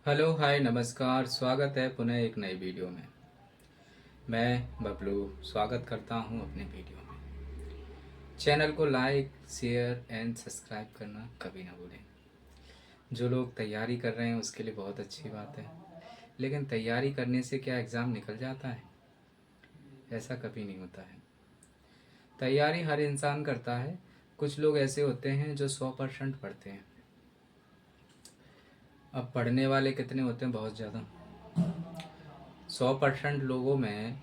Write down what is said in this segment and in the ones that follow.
Hello hi नमस्कार। स्वागत है पुनः एक नई वीडियो में। मैं बबलू स्वागत करता हूं अपने वीडियो में। चैनल को लाइक शेयर एंड सब्सक्राइब करना कभी ना भूलें। जो लोग तैयारी कर रहे हैं उसके लिए बहुत अच्छी बात है, लेकिन तैयारी करने से क्या एग्ज़ाम निकल जाता है? ऐसा कभी नहीं होता है। तैयारी हर इंसान करता है। कुछ लोग ऐसे होते हैं जो 100% पढ़ते हैं। अब पढ़ने वाले कितने होते हैं? बहुत ज़्यादा। 100% लोगों में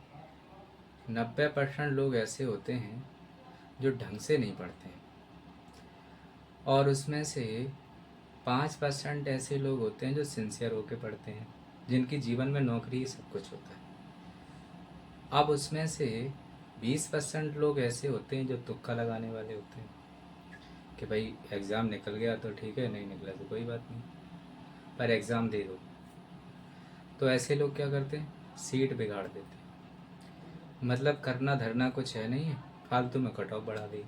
90% लोग ऐसे होते हैं जो ढंग से नहीं पढ़ते हैं, और उसमें से 5% ऐसे लोग होते हैं जो सिंसियर होकर पढ़ते हैं, जिनकी जीवन में नौकरी ही सब कुछ होता है। अब उसमें से 20% लोग ऐसे होते हैं जो तुक्का लगाने वाले होते हैं कि भाई एग्ज़ाम निकल गया तो ठीक है, नहीं निकला तो कोई बात नहीं, पर एग्ज़ाम दे दो। तो ऐसे लोग क्या करते हैं? सीट बिगाड़ देते हैं। मतलब करना धरना कुछ है नहीं है, फालतू में कट ऑफ बढ़ा दी।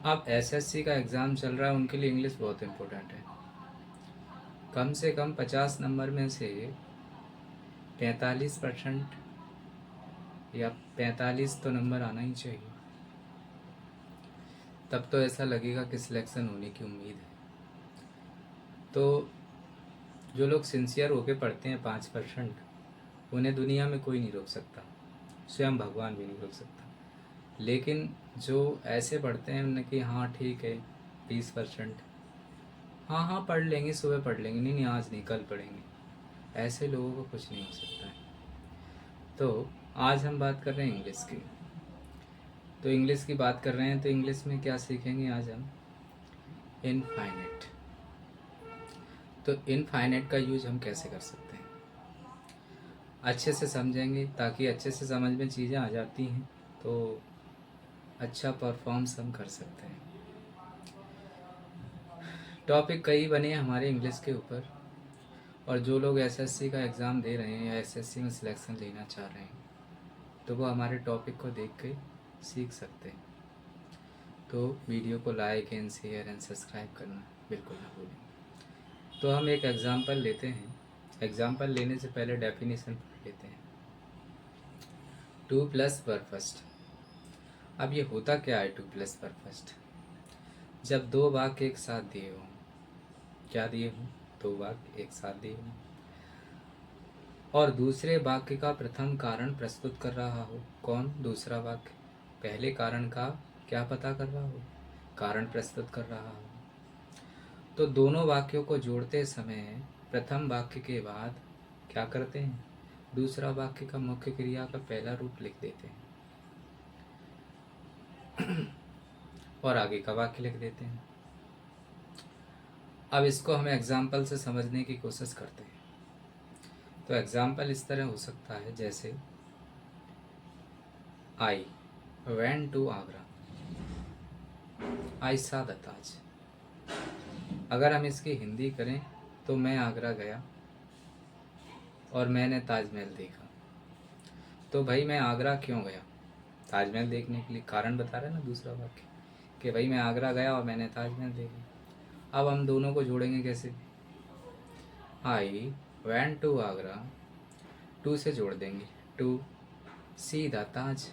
अब एसएससी का एग्ज़ाम चल रहा है, उनके लिए इंग्लिश बहुत इम्पोर्टेंट है। कम से कम 50 नंबर में से 45% या 45 तो नंबर आना ही चाहिए, तब तो ऐसा लगेगा कि सिलेक्शन होने की उम्मीद है। तो जो लोग सिंसियर होकर पढ़ते हैं 5%, उन्हें दुनिया में कोई नहीं रोक सकता, स्वयं भगवान भी नहीं रोक सकता। लेकिन जो ऐसे पढ़ते हैं उन्हें कि हाँ ठीक है 20%, हाँ हाँ पढ़ लेंगे, सुबह पढ़ लेंगे, नहीं नहीं आज नहीं कल पढ़ेंगे, ऐसे लोगों को कुछ नहीं हो सकता है। तो आज हम बात कर रहे हैं इंग्लिश की। तो इंग्लिश की बात कर रहे हैं तो इंग्लिश में क्या सीखेंगे आज हम? इनफाइनाइट। तो इनफाइनाइट का यूज हम कैसे कर सकते हैं? अच्छे से समझेंगे, ताकि अच्छे से समझ में चीज़ें आ जाती हैं तो अच्छा परफॉर्म्स हम कर सकते हैं। टॉपिक कई बने हमारे इंग्लिश के ऊपर, और जो लोग एसएससी का एग्ज़ाम दे रहे हैं या एसएससी में सिलेक्शन लेना चाह रहे हैं तो वो हमारे टॉपिक को देख के सीख सकते हैं। तो वीडियो को like and share and subscribe करना बिल्कुल ना भूलें। तो हम एक एग्ज़ाम्पल लेते हैं। एग्ज़ाम्पल लेने से पहले डेफिनेशन पढ़ लेते हैं। 2 + परफेक्ट। अब ये होता क्या है 2 + परफेक्ट? जब दो वाक्य एक साथ दिए हों। क्या दिए हों? दो वाक्य एक साथ दिए हों और दूसरे वाक्य का प्रथम कारण प्रस्तुत कर रहा हो। कौन? दूसरा वाक्य पहले कारण का क्या पता कर रहा हो? कारण प्रस्तुत कर रहा हो। तो दोनों वाक्यों को जोड़ते समय प्रथम वाक्य के बाद क्या करते हैं? दूसरा वाक्य का मुख्य क्रिया का पहला रूप लिख देते हैं और आगे का वाक्य लिख देते हैं। अब इसको हम एग्जाम्पल से समझने की कोशिश करते हैं। तो एग्जाम्पल इस तरह हो सकता है, जैसे आई वेंट टू आगरा, आई सा द ताज। अगर हम इसकी हिंदी करें तो मैं आगरा गया और मैंने ताजमहल देखा। तो भाई मैं आगरा क्यों गया? ताजमहल देखने के लिए। कारण बता रहा है ना दूसरा वाक्य कि भाई मैं आगरा गया और मैंने ताजमहल देखा। अब हम दोनों को जोड़ेंगे कैसे? I went to Agra, to से जोड़ देंगे, टू सी द ताज।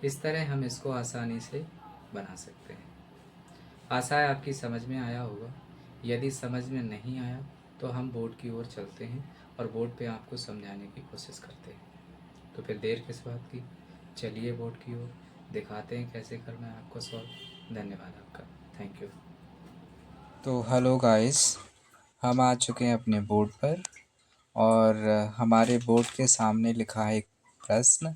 इस तरह हम इसको आसानी से बना सकते हैं। आशा है आपकी समझ में आया होगा। यदि समझ में नहीं आया तो हम बोर्ड की ओर चलते हैं और बोर्ड पे आपको समझाने की कोशिश करते हैं। तो फिर देर किस बात की, चलिए बोर्ड की ओर दिखाते हैं कैसे करना है आपको सॉल्व। धन्यवाद आपका, थैंक यू। तो हेलो गाइस, हम आ चुके हैं अपने बोर्ड पर और हमारे बोर्ड के सामने लिखा है एक प्रश्न,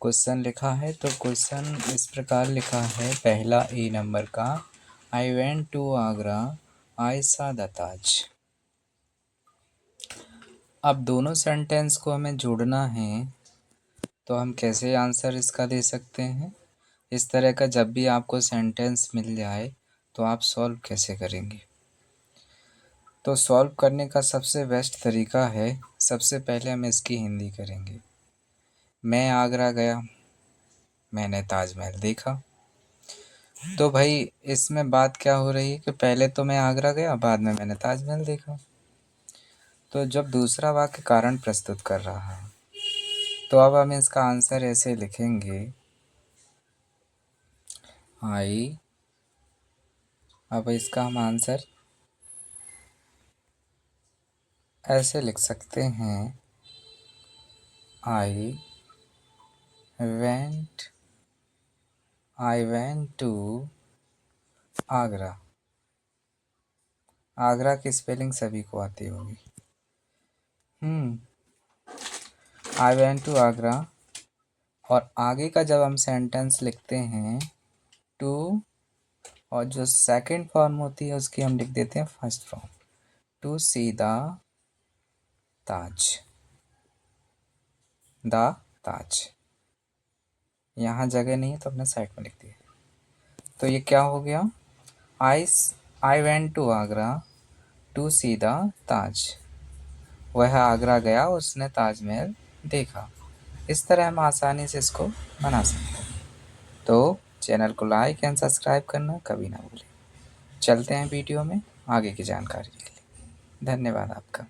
क्वेश्चन लिखा है। तो क्वेश्चन इस प्रकार लिखा है, पहला ए नंबर का, आई वेंट टू आगरा, आई सा द ताज। अब दोनों सेंटेंस को हमें जोड़ना है, तो हम कैसे आंसर इसका दे सकते हैं? इस तरह का जब भी आपको सेंटेंस मिल जाए तो आप सॉल्व कैसे करेंगे? तो सॉल्व करने का सबसे बेस्ट तरीका है, सबसे पहले हम इसकी हिंदी करेंगे। मैं आगरा गया, मैंने ताजमहल देखा। तो भाई इसमें बात क्या हो रही है कि पहले तो मैं आगरा गया, बाद में मैंने ताजमहल देखा। तो जब दूसरा वाक्य कारण प्रस्तुत कर रहा है तो अब हम इसका आंसर ऐसे लिखेंगे, आई। अब इसका हम आंसर ऐसे लिख सकते हैं, I went to Agra. Agra की स्पेलिंग सभी को आती होगी। I went to Agra. और आगे का जब हम सेंटेंस लिखते हैं टू, और जो सेकंड फॉर्म होती है उसकी हम लिख देते हैं फर्स्ट फॉर्म, टू सी ताज। ताज। यहाँ जगह नहीं है तो अपने साइड में लिख दिया। तो ये क्या हो गया, I went to Agra to see Taj. वह आगरा गया, उसने ताजमहल देखा। इस तरह हम आसानी से इसको बना सकते हैं। तो चैनल को लाइक एंड सब्सक्राइब करना कभी ना भूलें। चलते हैं वीडियो में आगे की जानकारी के लिए। धन्यवाद आपका।